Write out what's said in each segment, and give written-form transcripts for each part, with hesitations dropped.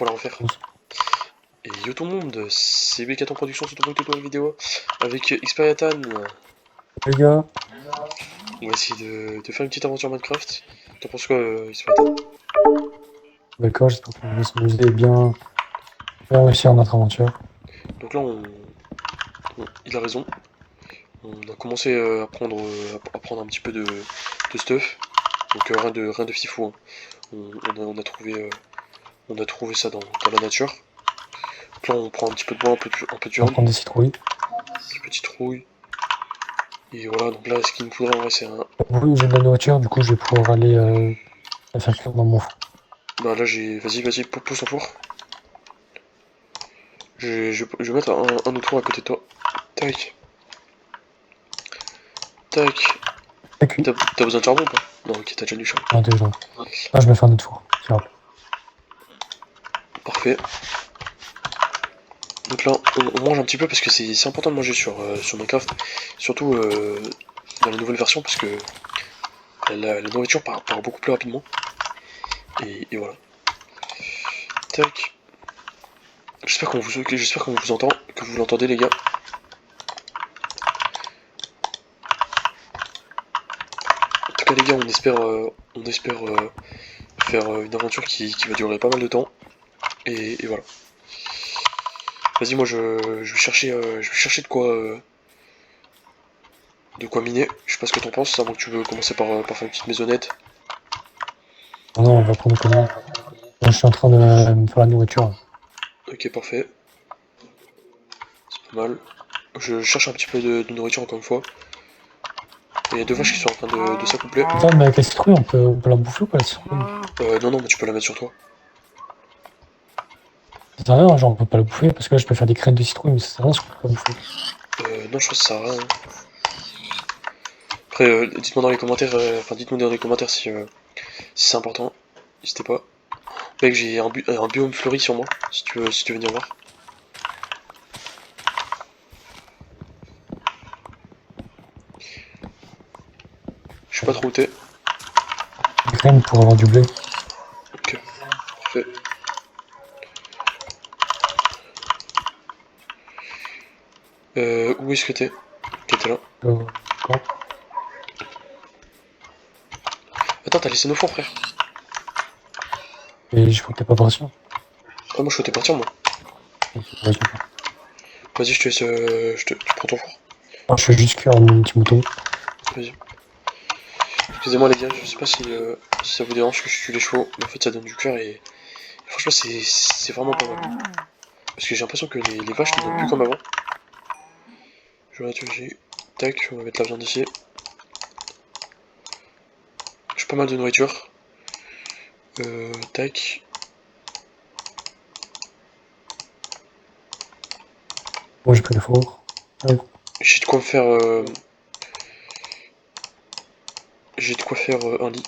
pour la refaire. Et yo tout le monde, c'est Bécaton Production sur ton nouvelle vidéo avec Xperiatan. Les gars, On va essayer de faire une petite aventure Minecraft. T'en penses quoi, Xperiatan? d'accord, j'espère qu'on va s'amuser et bien réussir notre aventure. Donc là, il a raison. On a commencé à prendre un petit peu de stuff. Donc rien de fifou. Hein. On a trouvé ça dans la nature. Donc là, on prend un petit peu de bois, un peu de On va viande, prendre des citrouilles. des petites rouilles. Et voilà, donc là, ce qu'il nous faudrait en vrai, c'est un. Oui, j'ai de la nourriture, du coup, je vais pouvoir aller la faire cuire dans mon four. Bah là, j'ai. Vas-y, pousse en four. Je vais mettre un autre four à côté de toi. Tac, tac. C'est cuit. T'as besoin de charbon ou pas? Non, ok, t'as déjà du charbon. Non, déjà. Ah, je vais faire un autre four. C'est grave. Parfait. Donc là, on mange un petit peu parce que c'est important de manger sur Minecraft. Surtout dans les nouvelles versions parce que la nourriture part beaucoup plus rapidement. Et voilà. Tac. J'espère qu'on vous entend, que vous l'entendez les gars. En tout cas les gars, on espère faire une aventure qui va durer pas mal de temps. Et voilà. Vas-y, moi je vais chercher de quoi miner. Je sais pas ce que t'en penses, avant que tu veux commencer par faire une petite maisonnette. Non, non, on va prendre comme ça. Moi, je suis en train de me faire la nourriture. Ok, parfait. C'est pas mal. Je cherche un petit peu de nourriture encore une fois. Il y a deux vaches qui sont en train de s'accoupler. Attends, mais avec la citrouille, on peut la bouffer ou pas, la citrouille? Non, mais tu peux la mettre sur toi. Ça sert à rien, genre, on peut pas la bouffer, parce que là, je peux faire des graines de citrouille, mais ça sert à rien si on peut pas bouffer. Non, je pense que ça sert à rien. Après, dites-moi dans les commentaires, dites-nous dans les commentaires si c'est important. N'hésitez pas. Mec, j'ai un biome fleuri sur moi, si tu veux venir voir. Je sais pas trop où t'es. Des graines pour avoir du blé. Ok, parfait. Où est-ce que t'es? Ok, t'es là. D'accord. Attends, t'as laissé nos fonds, frère. Et je faut que t'aies pas de ration. Ah, moi, je souhaitais partir, moi. Ok, vas-y, d'accord. Vas-y, je te laisse. Tu prends ton four. Ah, je fais juste cuire mon petit mouton. Vas-y. Excusez-moi, les gars, je sais pas si ça vous dérange que je tue les chevaux, mais en fait, ça donne du cœur et franchement, c'est vraiment pas mal. Parce que j'ai l'impression que les vaches ne donnent plus comme avant. Je vais réfléchir. Tac, on va mettre la viande ici. J'ai pas mal de nourriture. Tac. Bon, j'ai pris le four. Hop. J'ai de quoi me faire. J'ai de quoi faire un lit.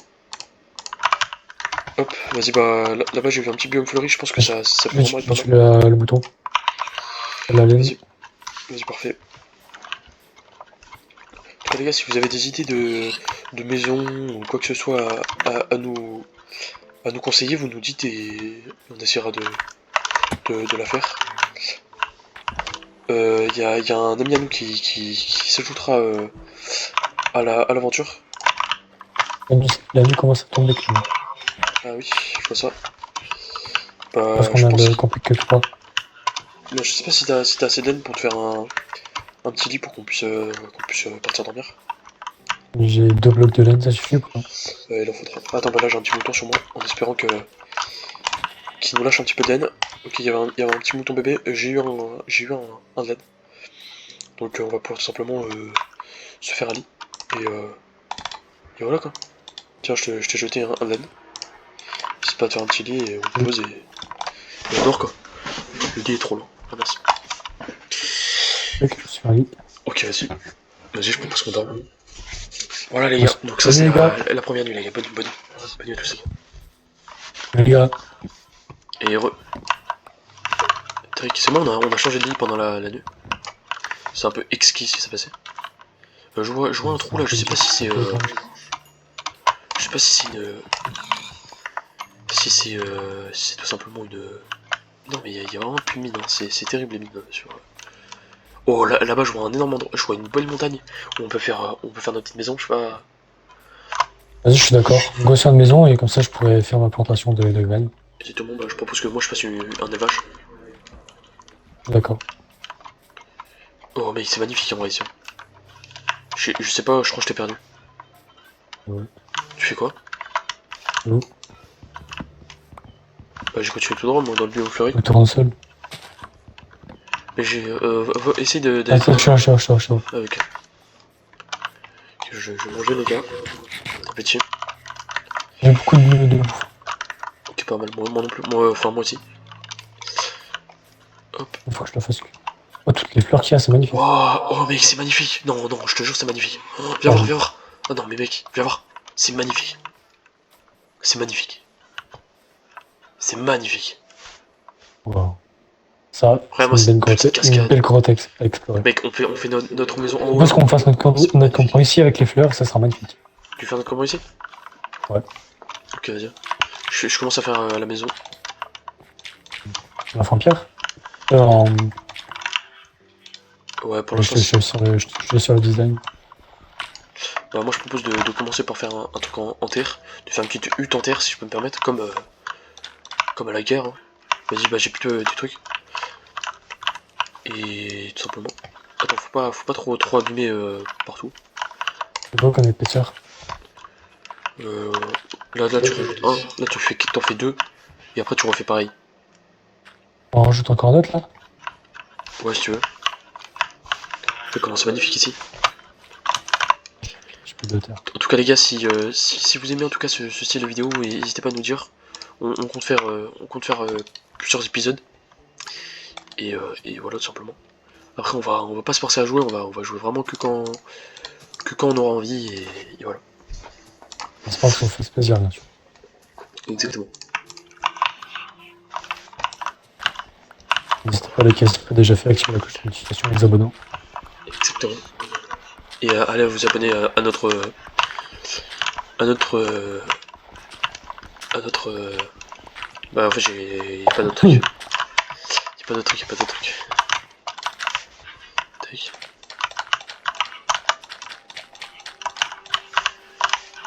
Hop, vas-y, bah là-bas j'ai vu un petit biome fleuri, je pense que ça peut vraiment être J'ai pas mal. tué le mouton. La laine. Vas-y, vas-y, parfait. En tout cas, les gars, si vous avez des idées de maison ou quoi que ce soit à nous conseiller, vous nous dites et on essaiera de la faire. Y a un ami à nous qui s'ajoutera à l'aventure. La nuit commence à tomber, Clément. Ah oui, je vois ça. Parce Bah, qu'on je a pense de que. campé que 3. Mais je sais pas si t'as assez d'aide pour te faire un petit lit pour qu'on puisse partir dormir. J'ai 2 blocs de laine, ça suffit ou pas? Il en faudra. Attends, bah là j'ai un petit mouton sur moi, en espérant qu'il nous lâche un petit peu d'aide. Ok, il y avait un petit mouton bébé, j'ai eu un de l'aide. Donc on va pouvoir tout simplement se faire un lit. Et voilà quoi. Tiens, je t'ai jeté un de l'aide. N'hésite pas à te faire un petit lit et on Oui. pose et on dort quoi. Le lit est trop long. Ah merci. Ok, je me suis fait un lit. Ok, vas-y. Vas-y, je propose qu'on dorme. Voilà les Bon, gars, donc ça salut c'est les gars. la première nuit les gars. Bonne nuit à tous les gars. Les gars. Et heureux. C'est moi, on a changé de lit pendant la nuit. C'est un peu exquis ce qui s'est passé. Je vois un C'est trou un là, peu je sais pas si c'est. un peu étrange. Je sais pas si c'est une. Si c'est tout simplement Non mais y a vraiment plus de mines, hein. C'est terrible les mines sur... Oh là-bas je vois un énorme endroit, je vois une belle montagne où on peut faire notre petite maison, je sais pas... Vas-y, je suis d'accord. Go sur une maison et comme ça, je pourrais faire ma plantation de graines. Exactement, bah, je propose que moi je fasse un élevage. D'accord. Oh mais c'est magnifique en vrai ici. Je sais pas, je crois que je t'ai perdu. Ouais. Tu fais quoi? L'eau. Bah j'ai continué tout droit moi dans le biome fleuri. Le terrain seul. Mais j'ai... essaye Attends, je suis là. Ah ok. Je vais manger les gars. Appétit. J'ai beaucoup de bouffe. Ok pas mal, moi non plus, moi, enfin moi aussi. Hop. Il faut que je la fasse cuire. Oh, toutes les fleurs qu'il y a, c'est magnifique. Wow, oh mec c'est magnifique. Non, non, je te jure c'est magnifique. Oh, viens Ah, voir, oui. viens voir. Oh non mais mec, viens voir. C'est magnifique. C'est magnifique. C'est magnifique. Wow. Ça, Vraiment c'est c'est une petite une cascade. belle grotte à explorer. Mec, on fait notre maison en Je haut propose là. qu'on fasse C'est notre campement magnifique. ici avec les fleurs, ça sera magnifique. Tu veux faire notre combo ici? Ouais. Ok vas-y. Je commence à faire la maison. Tu m'as fait en pierre? En... Ouais pour Je l'instant suis je suis sur le design. bah, moi je propose de commencer par faire un truc en terre. De faire une petite hutte en terre si je peux me permettre. Comme à la guerre. Hein. Vas-y bah j'ai plus de trucs. Et tout simplement. Attends, faut pas trop abîmer partout. C'est beau comme épaisseur. Euh, là tu rajoutes un, là t'en fais deux, et après tu refais pareil. On rajoute encore d'autres là? Ouais si tu veux. Fais comment c'est magnifique ici. J'ai plus de terre. En tout cas les gars, si vous aimez en tout cas ce style de vidéo, n'hésitez pas à nous dire. On compte faire plusieurs épisodes. Et voilà tout simplement. Après on va pas se forcer à jouer, on va jouer vraiment que quand on aura envie et voilà. On se parle, ça fait plaisir, bien sûr. Exactement. N'hésitez pas à liker si ce n'est pas déjà fait, activer la cloche de notification et les abonnants. Exactement. Et allez vous abonner à notre à notre bah en fait j'ai pas d'autre truc. Y'a pas d'autre truc, y'a pas d'autre truc. Tac.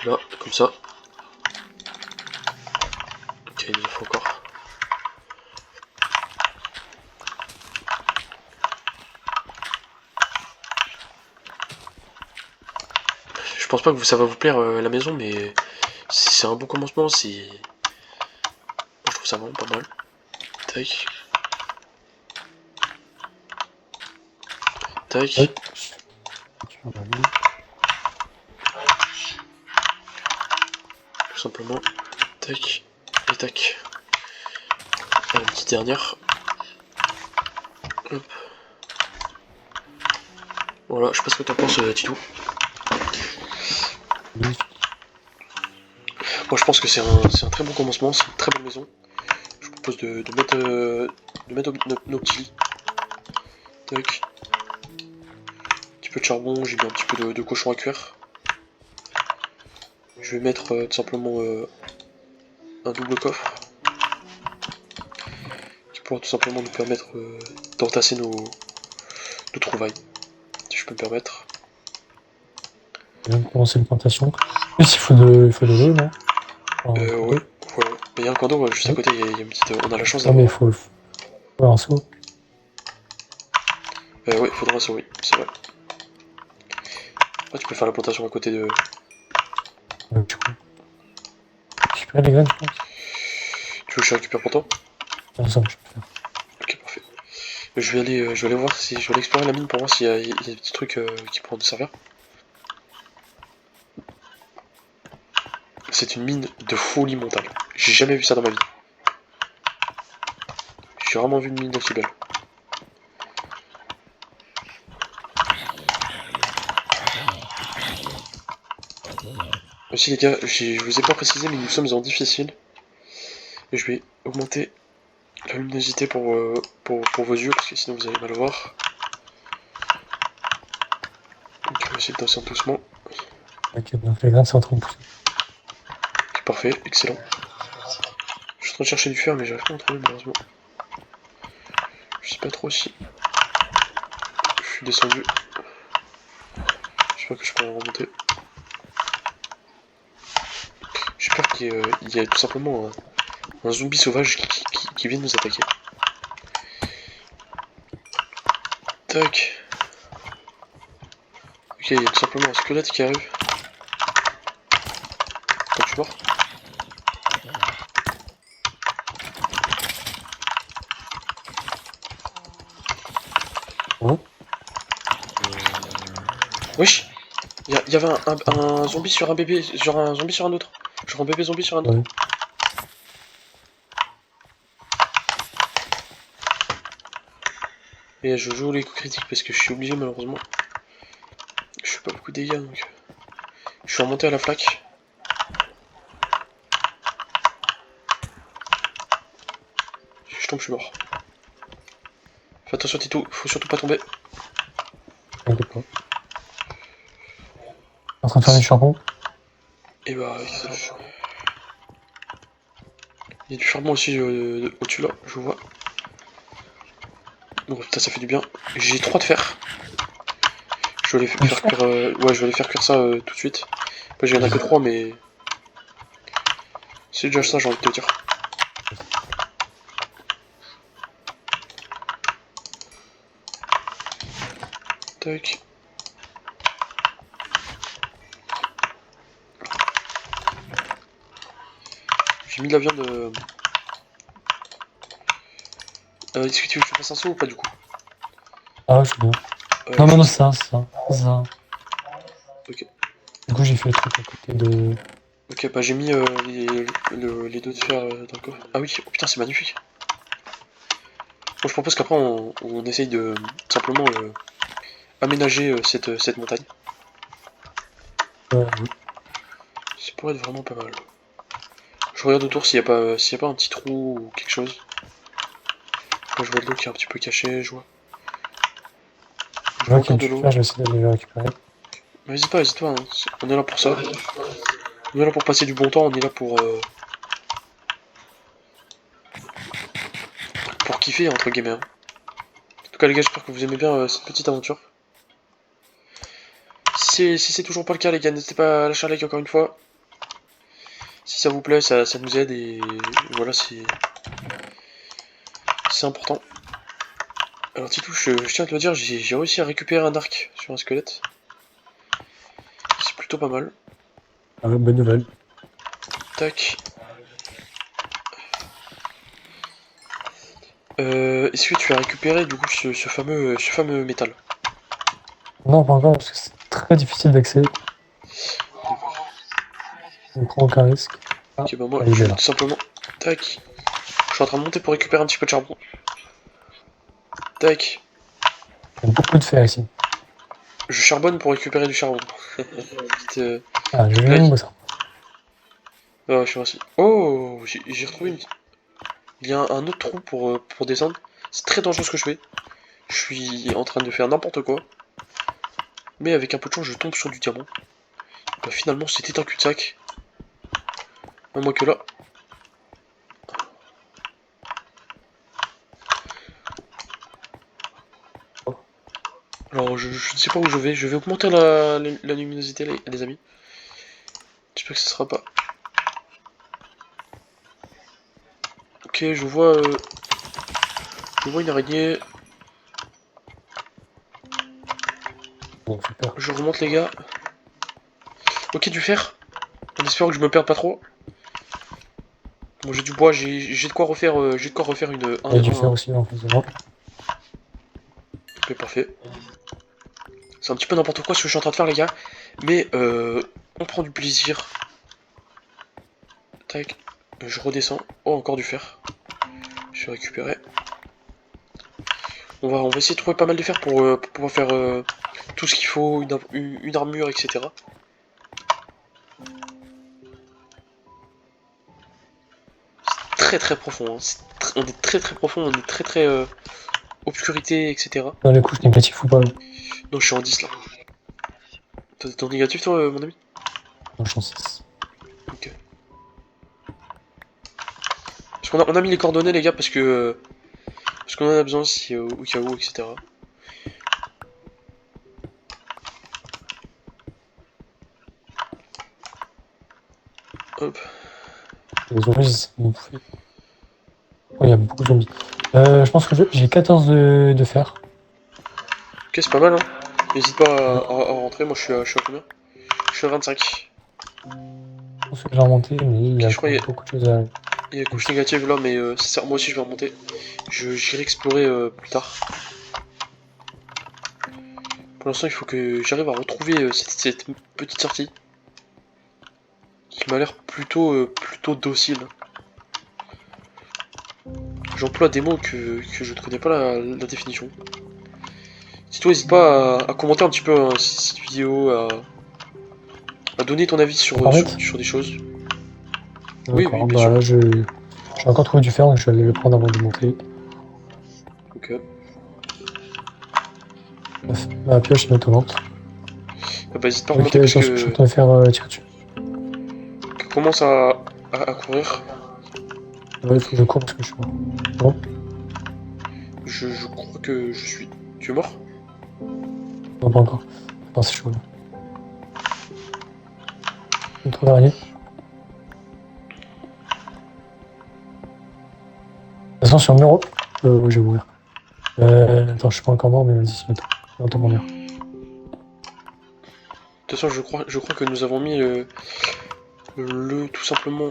Là, comme ça. Ok, il nous en faut encore. Je pense pas que ça va vous plaire la maison, mais c'est un bon commencement. Moi, je trouve ça vraiment pas mal. Tac. Tac. Ouais. Tout simplement. Tac. Et tac. Une petite dernière. Hop. Voilà, je sais pas ce que t'en penses, Titou. Magnifique. Moi, je pense que c'est un très bon commencement. C'est une très bonne maison. Je propose de mettre nos petits lits. Tac. Un petit peu de charbon, j'ai mis un petit peu de cochon à cuire. Je vais mettre tout simplement un double coffre qui pourra tout simplement nous permettre d'entasser nos trouvailles, si je peux me permettre. On vient de commencer une plantation. Plus, il faut de l'eau, non? Enfin, un peu Ouais, d'eau. ouais. Mais il y a un camp d'eau juste à Ouais. côté, il y a une petite. On a la chance Ouais, mais d'avoir. ouais, un seau. Ouais, il faudra ça, oui, c'est vrai. Ah, tu peux faire la plantation à côté de. Ouais, du coup. Récupérer les graines, je pense. Tu veux que je récupère pour toi? Ah, ça, je peux faire. Ok, parfait. Je vais aller voir si. Je vais aller explorer la mine pour voir s'il y a des petits trucs qui pourront nous servir. C'est une mine de folie mentale. J'ai jamais vu ça dans ma vie. J'ai vraiment vu une mine aussi belle. Aussi les gars, je vous ai pas précisé mais nous sommes en difficile. Et je vais augmenter la luminosité pour vos yeux parce que sinon vous allez mal voir. Donc on va essayer de danser doucement. Ok, donc les graines, c'est en train de pousser. Ok, parfait, excellent. Je suis en train de chercher du fer mais j'arrive pas à en trouver malheureusement. Je sais pas trop si... Je suis descendu. J'espère que je pourrai remonter. J'ai peur qu'il y ait tout simplement un zombie sauvage qui vient de nous attaquer. Tac. Ok, il y a tout simplement un squelette qui arrive. Quand tu es mort. Oh. Wesh. Il y avait un zombie sur un bébé, genre un zombie sur un autre. Genre un bébé zombie sur un autre. Ouais. Et je joue les coups critiques parce que je suis obligé malheureusement. Je fais pas beaucoup de dégâts donc. Je suis remonté à la flaque. Si je tombe, je suis mort. Fais attention Tito, faut surtout pas tomber. T'inquiète pas. En train de faire du charbon. Et bah. Il y a du charbon aussi au-dessus là, je vois. Donc putain, ça fait du bien. J'ai 3 de fer. Je vais les faire cuire. Ouais, je vais les faire cuire ça tout de suite. Après, j'en ai que 3, mais. C'est déjà ça, j'ai envie de te dire. Tac. J'ai mis de la viande. Est-ce que tu veux que je fasse un saut ou pas du coup? Ah, je suis bien. Non, non, non, c'est ça, c'est ça. C'est ça. Ok. Du coup, j'ai fait le truc à côté de. Ok, bah j'ai mis les deux de fer dans le coffre. Ah oui, oh, putain, c'est magnifique. Bon, je propose qu'après on essaye de simplement aménager cette montagne. Oui. Ça pourrait être vraiment pas mal. Je regarde autour s'il y a pas un petit trou ou quelque chose. Là, je vois de l'eau qui est un petit peu cachée, je vois. Je Je vois vois qu'il y a encore du de l'eau. fer, je vais essayer d'aller le récupérer. Mais hésite pas, hein. On est là pour ça. On est là pour passer du bon temps, on est là pour kiffer, entre guillemets, hein. En tout cas, les gars, j'espère que vous aimez bien cette petite aventure. Si c'est toujours pas le cas, les gars, n'hésitez pas à lâcher un like encore une fois. Si ça vous plaît, ça nous aide et voilà, c'est important. Alors, Titou, je tiens à te le dire, j'ai réussi à récupérer un arc sur un squelette. C'est plutôt pas mal. Ah, ouais, bonne nouvelle. Tac. Est-ce que tu as récupéré du coup ce fameux métal? Non, pas encore, parce que c'est très difficile d'accès. D'accord. On prend aucun risque. Ah, Ok, bah moi, ah, il je est vais là. tout simplement. Tac. Je suis en train de monter pour récupérer un petit peu de charbon. Tac. Il y a beaucoup de fer ici. Je charbonne pour récupérer du charbon. Petite, Ah, je petite vais blague. me ça. Ah, je suis ainsi. Oh, j'ai retrouvé une. Il y a un autre trou pour descendre. C'est très dangereux ce que je fais. Je suis en train de faire n'importe quoi. Mais avec un peu de chance, je tombe sur du diamant. Bah, finalement, c'était un cul-de-sac. À moins que là. Alors, je ne sais pas où je vais. Je vais augmenter la luminosité, les amis. J'espère que ce sera pas. Ok, je vois une araignée. Bon, super. Je remonte, les gars. Ok, du fer. En espérant que je me perde pas trop. Bon, j'ai du bois, j'ai de quoi refaire, Il y a du fer aussi en face de moi. Ok, parfait. C'est un petit peu n'importe quoi ce que je suis en train de faire, les gars. Mais on prend du plaisir. Tac. Je redescends. Oh, encore du fer. Je vais récupérer. On va essayer de trouver pas mal de fer pour pouvoir faire tout ce qu'il faut, une armure, etc. Très très profond, hein. On est très très profond, on est très très obscurité, etc. Dans les couches négatives ou pas? Non, je suis en 10 là. T'es en négatif toi, mon ami? Non, je suis en 6. Ok. Parce qu'on a mis les coordonnées, les gars, parce que Parce qu'on en a besoin si au cas où, etc. Hop. Les zombies, c'est bon. Oh, il y a beaucoup de zombies. Je pense que j'ai 14 de fer. Ok, c'est pas mal, hein. N'hésite pas à rentrer, moi je suis à combien? Je suis à 25. Je pense que j'ai remonté, mais il y Ok, a je crois quand qu'il même beaucoup de choses à. y a couche négative là, mais c'est ça, moi aussi je vais remonter. J'irai explorer plus tard. Pour l'instant, il faut que j'arrive à retrouver cette petite sortie. Qui m'a l'air plutôt docile. J'emploie des mots que je ne connais pas la définition. Si toi, n'hésite pas à commenter un petit peu hein, cette vidéo, à donner ton avis Ça permettre? sur des choses. Oui, oui, D'accord, bien bah sûr. là, j'ai encore trouvé du fer, donc je vais aller le prendre avant de monter. Ok. Ma pioche est automate. Ah bah, n'hésite pas à Ok, remonter parce attention, je suis en que train de faire tirer dessus. commence à courir. Ouais, il faut que je cours parce que je suis mort. Bon, Je crois que je suis. Tu es mort? non, pas encore. Attends, c'est chaud là. Une trop d'araignées. De toute façon, sur le mur. Ouais, je vais mourir. Attends, je suis pas encore mort, mais vas-y, c'est bientôt. Je vais bientôt mourir. De toute façon, je crois que nous avons mis tout simplement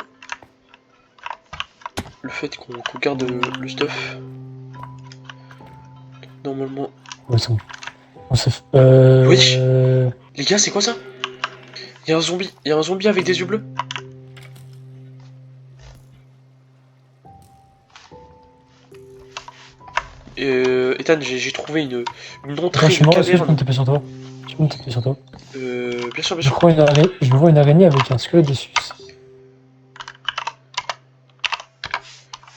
le fait qu'on garde le stuff. Normalement. Ouais, c'est bon. On s'est fait. Oui! Les gars, c'est quoi ça? Il y a un zombie avec des yeux bleus. Ethan, j'ai trouvé une Attends, je entrée suis de mort, est-ce que je peux me caverne. taper sur toi? Je peux me taper sur toi? Bien sûr, bien Je sûr. crois je vois une araignée avec un squelette dessus.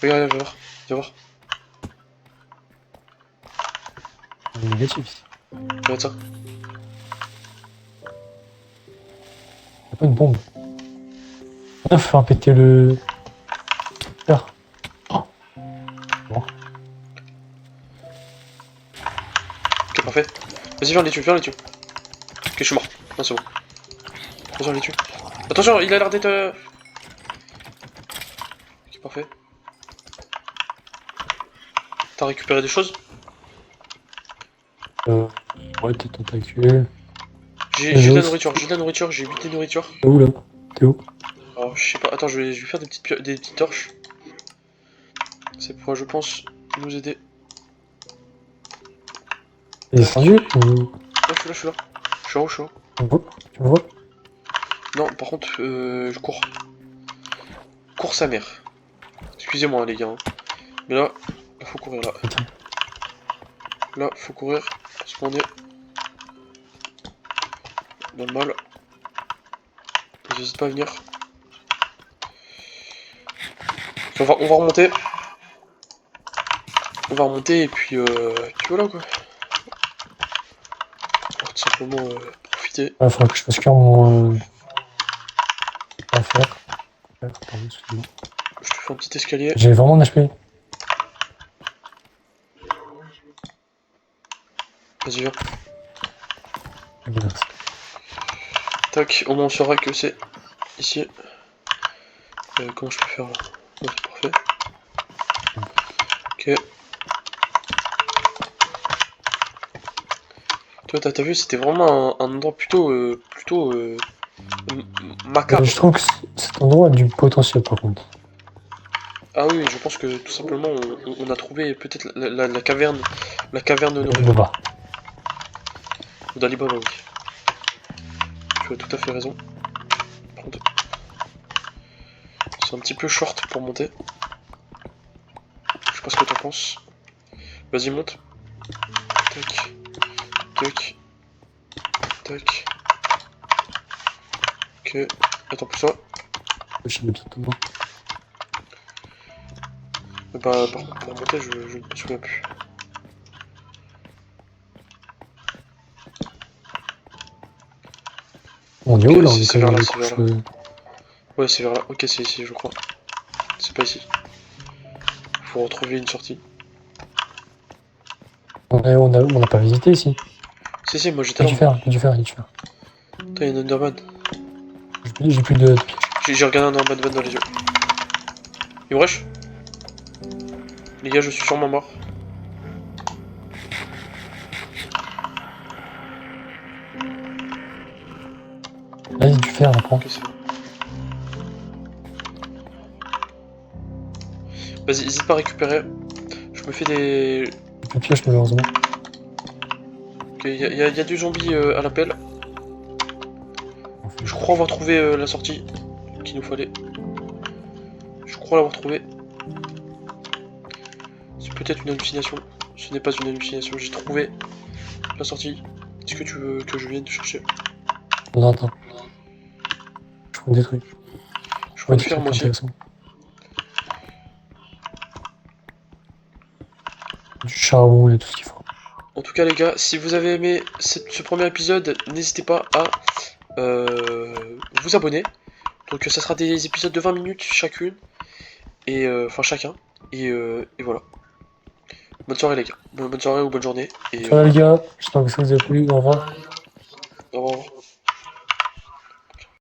Regarde, viens voir. Viens voir. C'est négatif ici. Regarde ça. Y a pas une bombe. Ah, faut faire péter le. Faire. Oh, bon. Ok, parfait. Vas-y, viens les tue, viens les tue. Ok, je suis mort. Non, c'est bon. Vas-y, on les tue. Attention, il a l'air d'être. Ok, parfait. T'as récupéré des choses? Euh, ouais, tes tentacules. J'ai Les de la os. nourriture, j'ai de la nourriture, j'ai 8 de nourriture. T'es où là? T'es où? Alors, je sais pas. Attends, je vais faire des petites torches. Ça pourra, je pense, nous aider. T'es Tac. descendu ou. Là, je suis là, je suis là. Je suis en haut, je suis en haut. Tu me vois? Non, par contre, je cours. Cours sa mère. Excusez-moi, les gars. Hein. Mais là, faut courir là. Attends. Là, faut courir. Parce qu'on est dans le mal. N'hésite pas à venir. On va remonter. On va remonter et puis voilà quoi. On va tout simplement profiter. Ouais, faudra que je fasse cuire mon. Fer. Pardon, excuse-moi. Je te fais un petit escalier. J'ai vraiment un HP. Vas-y, viens. Ok, merci. Tac, au moins on saura que c'est ici. Comment je peux faire là? Ouais, c'est parfait. Ok. Toi, t'as vu, c'était vraiment un endroit plutôt Je macabre. trouve que cet endroit a du potentiel par contre. Ah oui, je pense que tout simplement on a trouvé peut-être la caverne de nos rêves. Baba. D'Alibaba, oui. Tu as tout à fait raison. Par contre, c'est un petit peu short pour monter. Je sais pas ce que t'en penses. Vas-y, monte. Tac, tac, tac. Ok. Attends, pour ça. Je suis bientôt mort. Bah, par contre, pour monter, je ne me souviens plus. On est Ok, où là? On est c'est quand même vers dans là, les c'est vers couches. là. Ouais, c'est vers là. Ok, c'est ici, je crois. C'est pas ici. Faut retrouver une sortie. On n'a pas visité ici. Si, moi j'étais Il là. y a du fer, il y a du fer, il y a du fer. Putain, il y a un Enderman. J'ai plus de pied. J'ai regardé un Enderman dans les yeux. Il me rush. Les gars, je suis sûrement mort. Vas-y, du fer, on prend. Ok, c'est bon. Vas-y, hésite pas à récupérer. Je me fais des... J'ai plus de pioche, malheureusement. Ok, y a du zombie à l'appel. Je crois avoir trouvé la sortie qu'il nous fallait. Je crois l'avoir trouvé. C'est peut-être une hallucination. Ce n'est pas une hallucination, j'ai trouvé la sortie. Est-ce que tu veux que je vienne te chercher? Non, attends. Je trouve des trucs. Je Ouais, vois le des faire trucs moi aussi. intéressants. Du charbon et tout ce qu'il faut. En tout cas les gars, si vous avez aimé ce premier épisode, n'hésitez pas à vous abonner. Donc ça sera des épisodes de 20 minutes chacune. Et enfin chacun. Et voilà. Bonne soirée les gars. Bonne soirée ou bonne journée. Et Ciao les gars, j'espère que ça vous a plu. Au revoir.